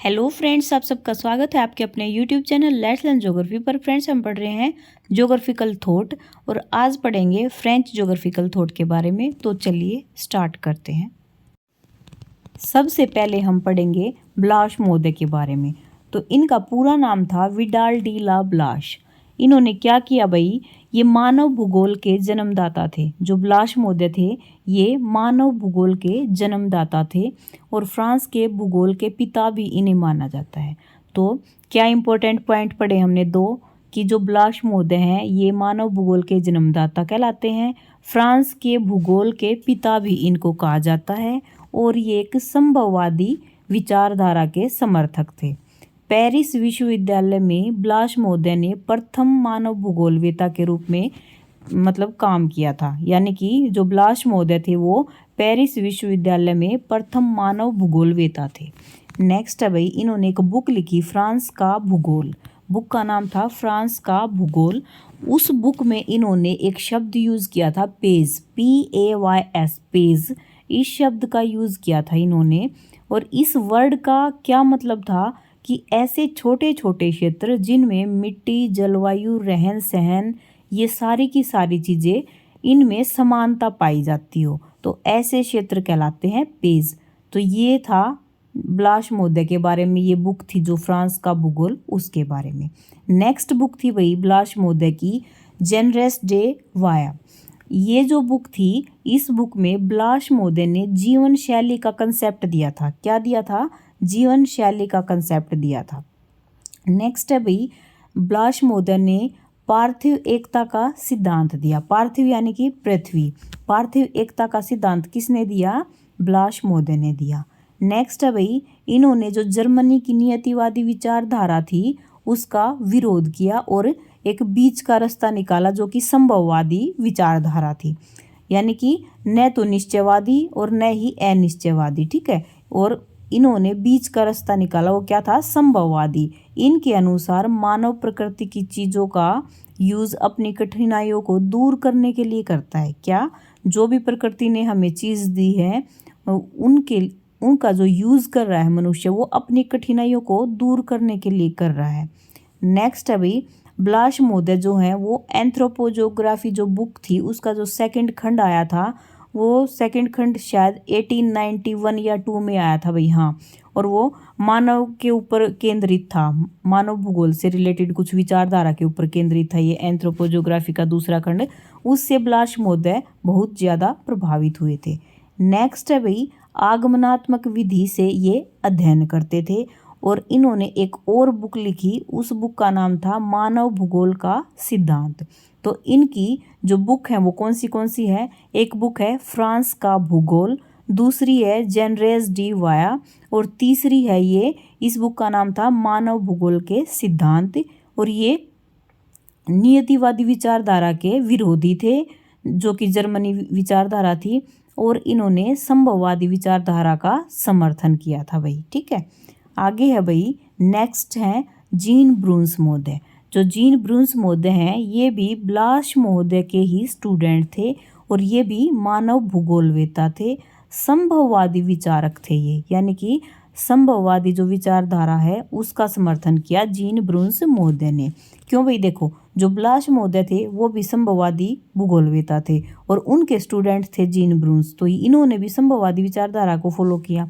Hello friends, आप सबका स्वागत है आपके अपने YouTube channel let's learn geography पर। फ्रेंड्स, हम पढ़ रहे हैं ज्योग्राफिकल थॉट और आज पढ़ेंगे फ्रेंच ज्योग्राफिकल थॉट के बारे में। तो चलिए स्टार्ट करते हैं। सबसे पहले हम पढ़ेंगे ब्लाश मोदे के बारे में। तो इनका पूरा नाम था विडाल डी ला ब्लाश। इन्होंने क्या किया भाई, ये मानव भूगोल के जन्मदाता थे। जो ब्लाश मोदे थे ये मानव भूगोल के जन्मदाता थे और फ्रांस के भूगोल के पिता भी इन्हें माना जाता है। तो क्या इंपॉर्टेंट पॉइंट पढ़े हमने दो, कि जो ब्लाश मोदे हैं ये मानव भूगोल के जन्मदाता कहलाते हैं, फ्रांस के भूगोल के पिता भी इनको कहा जाता है और ये एक संभववादी विचारधारा के समर्थक थे। पेरिस विश्वविद्यालय में ब्लाश मोदे ने प्रथम मानव भूगोलवेता के रूप में काम किया था। यानी कि जो ब्लाश मोदे थे वो पेरिस विश्वविद्यालय में प्रथम मानव भूगोलवेता थे। नेक्स्ट है भाई, इन्होंने एक बुक लिखी फ्रांस का भूगोल। बुक का नाम था फ्रांस का भूगोल। उस बुक में इन्होंने एक शब्द यूज़ किया था पेज, PAYS, पेज। इस शब्द का यूज़ किया था इन्होंने और इस वर्ड का क्या मतलब था कि ऐसे छोटे छोटे क्षेत्र जिनमें मिट्टी, जलवायु, रहन सहन, ये सारी की सारी चीज़ें इनमें समानता पाई जाती हो, तो ऐसे क्षेत्र कहलाते हैं पेज। तो ये था ब्लाश मोदे के बारे में, ये बुक थी जो फ्रांस का भूगोल उसके बारे में। नेक्स्ट बुक थी वही ब्लाश मोदे की जेनरेस डे वाया। ये जो बुक थी, इस बुक में ब्लाश मोदे ने जीवन शैली का कंसेप्ट दिया था। क्या दिया था? जीवन शैली का कंसेप्ट दिया था। नेक्स्ट है भाई, ब्लाश मोदे ने पार्थिव एकता का सिद्धांत दिया। पार्थिव यानी कि पृथ्वी, पार्थिव एकता का सिद्धांत किसने दिया? ब्लाश मोदे ने दिया। नेक्स्ट है भाई, इन्होंने जो जर्मनी की नियतिवादी विचारधारा थी उसका विरोध किया और एक बीच का रास्ता निकाला जो कि संभववादी विचारधारा थी। यानी कि न तो निश्चयवादी और न ही अनिश्चयवादी, ठीक है। और इन्होंने बीच का रास्ता निकाला, वो क्या था? संभववादी। इनके अनुसार मानव प्रकृति की चीज़ों का यूज़ अपनी कठिनाइयों को दूर करने के लिए करता है। क्या? जो भी प्रकृति ने हमें चीज़ दी है उनका जो यूज़ कर रहा है मनुष्य, वो अपनी कठिनाइयों को दूर करने के लिए कर रहा है। नेक्स्ट है भाई, ब्लाश मोदे जो है वो एंथ्रोपोजोग्राफी जो बुक थी उसका जो सेकंड खंड आया था, वो सेकंड खंड शायद 1891 या 2 में आया था भाई, हाँ। और वो मानव के ऊपर केंद्रित था, मानव भूगोल से रिलेटेड कुछ विचारधारा के ऊपर केंद्रित था ये एंथ्रोपोजोग्राफी का दूसरा खंड। उससे ब्लाश मोदे बहुत ज़्यादा प्रभावित हुए थे। नेक्स्ट है भाई, आगमनात्मक विधि से ये अध्ययन करते थे और इन्होंने एक और बुक लिखी, उस बुक का नाम था मानव भूगोल का सिद्धांत। तो इनकी जो बुक है वो कौन सी है? एक बुक है फ्रांस का भूगोल, दूसरी है जेनरेस डी वाया और तीसरी है ये, इस बुक का नाम था मानव भूगोल के सिद्धांत। और ये नियतिवादी विचारधारा के विरोधी थे जो कि जर्मनी विचारधारा थी और इन्होंने संभववादी विचारधारा का समर्थन किया था भाई, ठीक है। आगे है भाई, नेक्स्ट है जीन ब्रूंस मोदे। जो जीन ब्रूंस मोदे हैं ये भी ब्लाश मोदे के ही स्टूडेंट थे और ये भी मानव भूगोलवेता थे, संभववादी विचारक थे ये। यानी कि संभववादी जो विचारधारा है उसका समर्थन किया जीन ब्रूंस मोदे ने। क्यों भाई? देखो, जो ब्लाश मोदे थे वो भी संभववादी भूगोलवेता थे और उनके स्टूडेंट थे जीन ब्रूंस, तो इन्होंने भी संभववादी विचारधारा को फॉलो किया।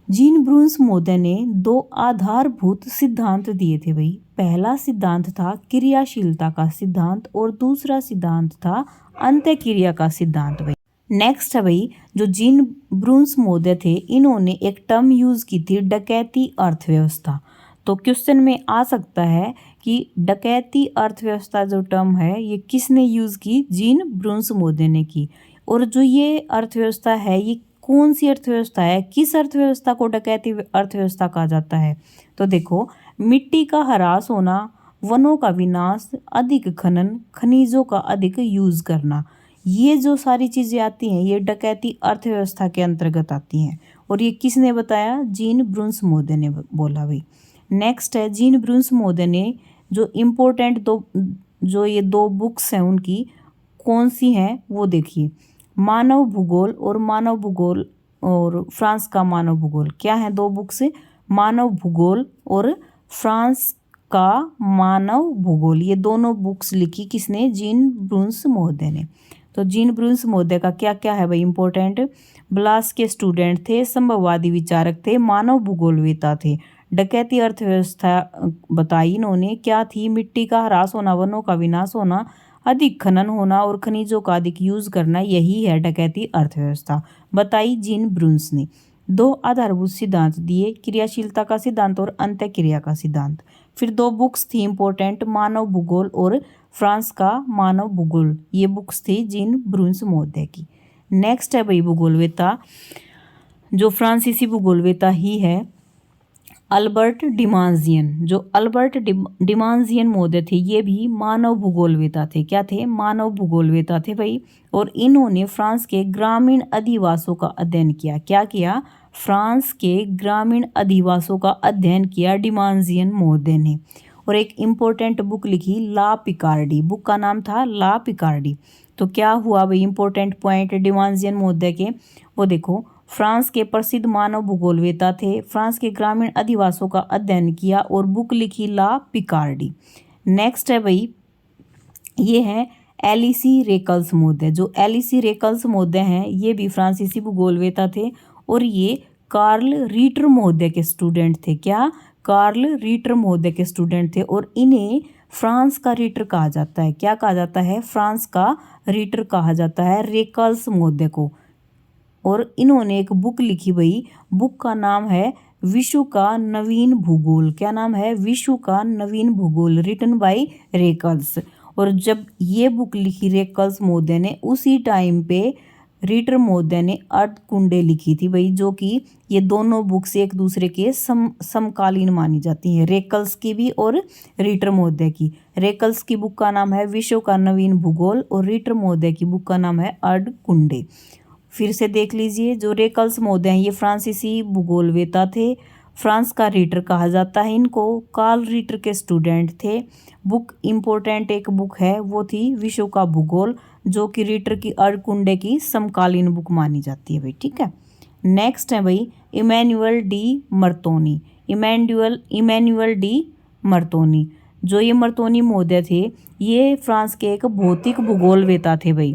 जीन ब्रूंस मोदे ने 2 आधारभूत सिद्धांत दिए थे भाई। पहला सिद्धांत था क्रियाशीलता का सिद्धांत और दूसरा सिद्धांत था अंत्यक्रिया का सिद्धांत भाई। नेक्स्ट है भाई, जो जीन ब्रूंस मोदे थे इन्होंने एक टर्म यूज़ की थी डकैती अर्थव्यवस्था। तो क्वेश्चन में आ सकता है कि डकैती अर्थव्यवस्था जो टर्म है ये किसने यूज़ की? जीन ब्रूंस मोदे ने की। और जो ये अर्थव्यवस्था है ये कौन सी अर्थव्यवस्था है? किस अर्थव्यवस्था को डकैती अर्थव्यवस्था कहा जाता है? तो देखो, मिट्टी का ह्रास होना, वनों का विनाश, अधिक खनन, खनिजों का अधिक यूज़ करना, ये जो सारी चीज़ें आती हैं ये डकैती अर्थव्यवस्था के अंतर्गत आती हैं। और ये किसने बताया? जीन ब्रूंस मोदे ने बोला भाई। नेक्स्ट है, जीन ब्रूंस मोदे ने जो इम्पोर्टेंट जो ये 2 बुक्स हैं उनकी कौन सी हैं वो देखिए, मानव भूगोल और फ्रांस का मानव भूगोल। क्या है 2 बुक्स? मानव भूगोल और फ्रांस का मानव भूगोल, ये दोनों बुक्स लिखी किसने? जीन ब्रूंस महोदय ने। तो जीन ब्रूंस महोदय का क्या क्या है भाई इंपॉर्टेंट? ब्लास के स्टूडेंट थे, संभववादी विचारक थे, मानव भूगोलवेता थे। डकैती अर्थव्यवस्था बताई इन्होंने, क्या थी? मिट्टी का ह्रास होना, वनों का विनाश होना, अधिक खनन होना और खनिजों का अधिक यूज करना, यही है डकैती अर्थव्यवस्था, बताई जीन ब्रूंस ने। 2 आधारभूत सिद्धांत दिए, क्रियाशीलता का सिद्धांत और अंतःक्रिया का सिद्धांत। फिर 2 बुक्स थी इंपॉर्टेंट, मानव भूगोल और फ्रांस का मानव भूगोल, ये बुक्स थी जीन ब्रूंस महोदय की। नेक्स्ट है भाई भूगोलवेता, जो फ्रांसीसी भूगोलवेता ही है, अल्बर्ट डिमांजियन। जो अल्बर्ट डिमांजियन महोदय थे ये भी मानव भूगोलवेता थे। क्या थे? मानव भूगोलवेता थे भाई। और इन्होंने फ्रांस के ग्रामीण अधिवासों का अध्ययन किया। क्या किया? फ्रांस के ग्रामीण अधिवासों का अध्ययन किया डिमांजियन महोदय ने। और एक इम्पोर्टेंट बुक लिखी, ला पिकार्डी, बुक का नाम था ला पिकार्डी। तो क्या हुआ भाई इंपॉर्टेंट पॉइंट डिमांजियन महोदय के? वो देखो, फ्रांस के प्रसिद्ध मानव भूगोलवेता थे, फ्रांस के ग्रामीण अधिवासों का अध्ययन किया और बुक लिखी ला पिकार्डी। नेक्स्ट है भाई, ये है एलिसी रेकल्स महोदय। जो एलिसी रेकल्स महोदय हैं ये भी फ्रांसीसी भूगोलवेता थे और ये कार्ल रीटर महोदय के स्टूडेंट थे। क्या? कार्ल रीटर महोदय के स्टूडेंट थे और इन्हें फ्रांस का रीटर कहा जाता है। क्या कहा जाता है? फ्रांस का रीटर कहा जाता है रेकल्स महोदय को। और इन्होंने एक बुक लिखी भाई, बुक का नाम है विश्व का नवीन भूगोल। क्या नाम है? विश्व का नवीन भूगोल, रिटन बाय रेकल्स। और जब ये बुक लिखी रेकल्स महोदय ने, उसी टाइम पे रीटर महोदय ने अर्धकुंडे लिखी थी भाई, जो कि ये दोनों बुक्स एक दूसरे के समकालीन मानी जाती हैं, रेकल्स की भी और रीटर महोदय की। रेकल्स की बुक का नाम है विश्व का नवीन भूगोल और रीटर महोदय की बुक का नाम है अर्धकुंडे। फिर से देख लीजिए, जो रेकल्स महोदय हैं ये फ्रांसीसी भूगोलवेता थे, फ्रांस का रीटर कहा जाता है इनको, कार्ल रीटर के स्टूडेंट थे। बुक इम्पोर्टेंट एक बुक है, वो थी विश्व का भूगोल, जो कि रीटर की अर्धकुंडे की समकालीन बुक मानी जाती है भाई। ठीक है। नेक्स्ट है भाई इमैनुअल डी मर्तोनी। इमैनुअल डी मर्तोनी, जो ये मर्तोनी महोदय थे ये फ्रांस के एक भौतिक भूगोलवेता थे भाई।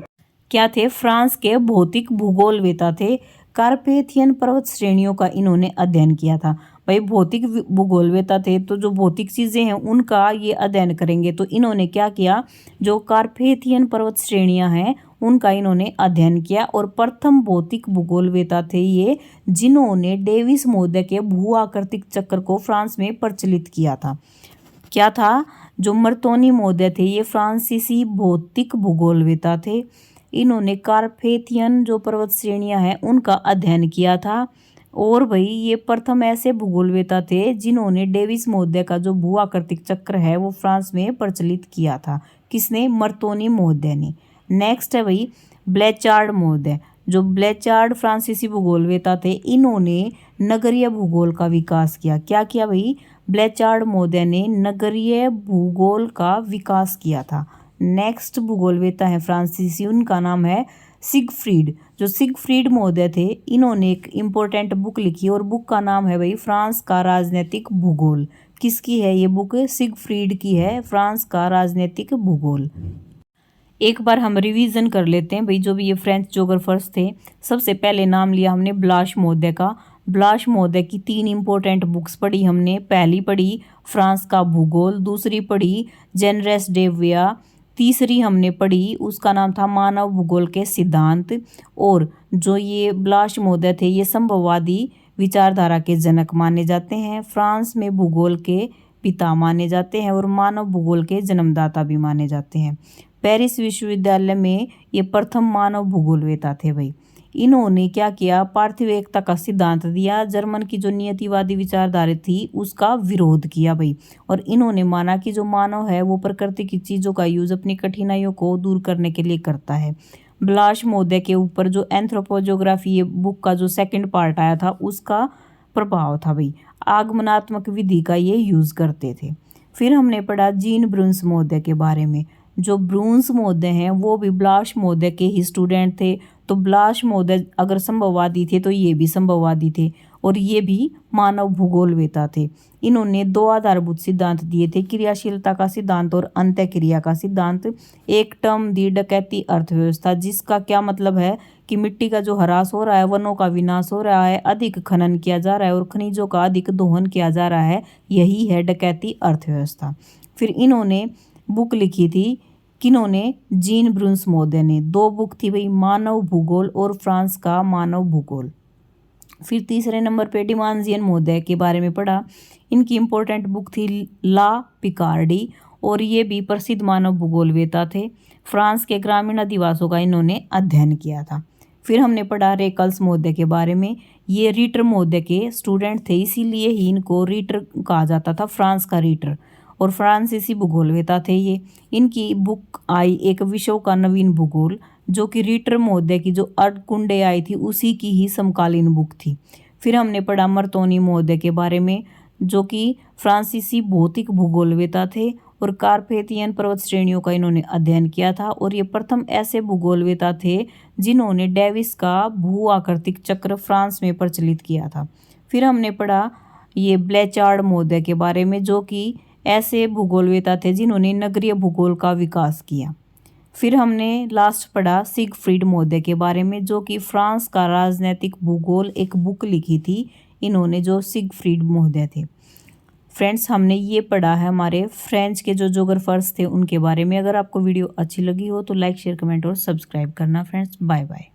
क्या थे? फ्रांस के भौतिक भूगोलवेता थे। कार्पेथियन पर्वत श्रेणियों का इन्होंने अध्ययन किया था भाई। भौतिक भूगोलवेता थे तो जो भौतिक चीज़ें हैं उनका ये अध्ययन करेंगे। तो इन्होंने क्या किया? जो कार्पेथियन पर्वत श्रेणियां हैं उनका इन्होंने अध्ययन किया। और प्रथम भौतिक भूगोलवेता थे ये, जिन्होंने डेविस महोदय के भू आकृतिक चक्र को फ्रांस में प्रचलित किया था। क्या था? जो मर्तोनी महोदय थे ये फ्रांसीसी भौतिक भूगोलवेता थे। इन्होंने कार्पेथियन जो पर्वत श्रेणियां हैं उनका अध्ययन किया था। और भाई ये प्रथम ऐसे भूगोलवेता थे जिन्होंने डेविस महोदय का जो भू आकृतिक चक्र है वो फ्रांस में प्रचलित किया था। किसने? मर्तोनी महोदय ने। नेक्स्ट है भाई ब्लैचार्ड महोदय। जो ब्लैचार्ड फ्रांसीसी भूगोलवेता थे, इन्होंने नगरीय भूगोल का विकास किया। क्या किया भाई? ब्लैचार्ड महोदय ने नगरीय भूगोल का विकास किया था। नेक्स्ट भूगोलवेता है फ्रांसीसी, उनका नाम है सिगफ्रीड। जो सिगफ्रीड महोदय थे इन्होंने एक इम्पोर्टेंट बुक लिखी और बुक का नाम है भाई फ्रांस का राजनीतिक भूगोल। किसकी है ये बुक? सिगफ्रीड की है, फ्रांस का राजनीतिक भूगोल। एक बार हम रिवीजन कर लेते हैं भाई, जो भी ये फ्रेंच जोग्राफर्स थे। सबसे पहले नाम लिया हमने ब्लाश महोदय का। ब्लाश महोदय की 3 इंपॉर्टेंट बुक्स पढ़ी हमने। पहली पढ़ी फ्रांस का भूगोल, दूसरी पढ़ी जेनरेस डे विया, तीसरी हमने पढ़ी उसका नाम था मानव भूगोल के सिद्धांत। और जो ये ब्लाश महोदय थे ये संभववादी विचारधारा के जनक माने जाते हैं, फ्रांस में भूगोल के पिता माने जाते हैं और मानव भूगोल के जन्मदाता भी माने जाते हैं। पेरिस विश्वविद्यालय में ये प्रथम मानव भूगोलवेता थे भाई। इन्होंने क्या किया? पार्थिव एकता का सिद्धांत दिया। जर्मन की जो नियतिवादी विचारधारा थी उसका विरोध किया भाई। और इन्होंने माना कि जो मानव है वो प्रकृति की चीज़ों का यूज अपनी कठिनाइयों को दूर करने के लिए करता है। ब्लाश महोदय के ऊपर जो एंथ्रोपोजोग्राफी ये बुक का जो सेकंड पार्ट आया था उसका प्रभाव था भाई। आगमनात्मक विधि का ये यूज करते थे। फिर हमने पढ़ा जीन ब्रूंस महोदय के बारे में। जो ब्रूंस महोदय हैं वो भी ब्लाश महोदय के ही स्टूडेंट थे। तो ब्लाश महोदय अगर संभववादी थे तो ये भी संभववादी थे। और ये भी मानव भूगोलवेता थे। इन्होंने 2 आधारभूत सिद्धांत दिए थे, क्रियाशीलता का सिद्धांत और अंतःक्रिया का सिद्धांत। एक टर्म दी डकैती अर्थव्यवस्था, जिसका क्या मतलब है कि मिट्टी का जो ह्रास हो रहा है, वनों का विनाश हो रहा है, अधिक खनन किया जा रहा है और खनिजों का अधिक दोहन किया जा रहा है, यही है डकैती अर्थव्यवस्था। फिर इन्होंने बुक लिखी थी, किन्होंने? जीन ब्रून्स महोदय ने। 2 बुक थी भाई, मानव भूगोल और फ्रांस का मानव भूगोल। फिर तीसरे नंबर पे डिमांजियन महोदय के बारे में पढ़ा। इनकी इम्पोर्टेंट बुक थी ला पिकार्डी और ये भी प्रसिद्ध मानव भूगोलवेता थे। फ्रांस के ग्रामीण अधिवासों का इन्होंने अध्ययन किया था। फिर हमने पढ़ा रेकल्स महोदय के बारे में। ये रीटर महोदय के स्टूडेंट थे, इसीलिए ही इनको रीटर कहा जाता था, फ्रांस का रीटर, और फ्रांसीसी भूगोलवेता थे ये। इनकी बुक आई एक विश्व का नवीन भूगोल, जो कि रीटर महोदय की जो अर्धकुंडे आई थी उसी की ही समकालीन बुक थी। फिर हमने पढ़ा मर्तोनी महोदय के बारे में, जो कि फ्रांसीसी भौतिक भूगोलवेता थे और कार्पेथियन पर्वत श्रेणियों का इन्होंने अध्ययन किया था और ये प्रथम ऐसे भूगोलवेता थे जिन्होंने डेविस का भू आकृतिक चक्र फ्रांस में प्रचलित किया था। फिर हमने पढ़ा ये ब्लैचार्ड महोदय के बारे में, जो कि ऐसे भूगोलवेता थे जिन्होंने नगरीय भूगोल का विकास किया। फिर हमने लास्ट पढ़ा सिगफ्रीड महोदय के बारे में, जो कि फ्रांस का राजनैतिक भूगोल एक बुक लिखी थी इन्होंने, जो सिगफ्रीड महोदय थे। फ्रेंड्स, हमने ये पढ़ा है हमारे फ्रेंच के जो जोग्राफर्स थे उनके बारे में। अगर आपको वीडियो अच्छी लगी हो तो लाइक शेयर कमेंट और सब्सक्राइब करना फ्रेंड्स। Bye bye.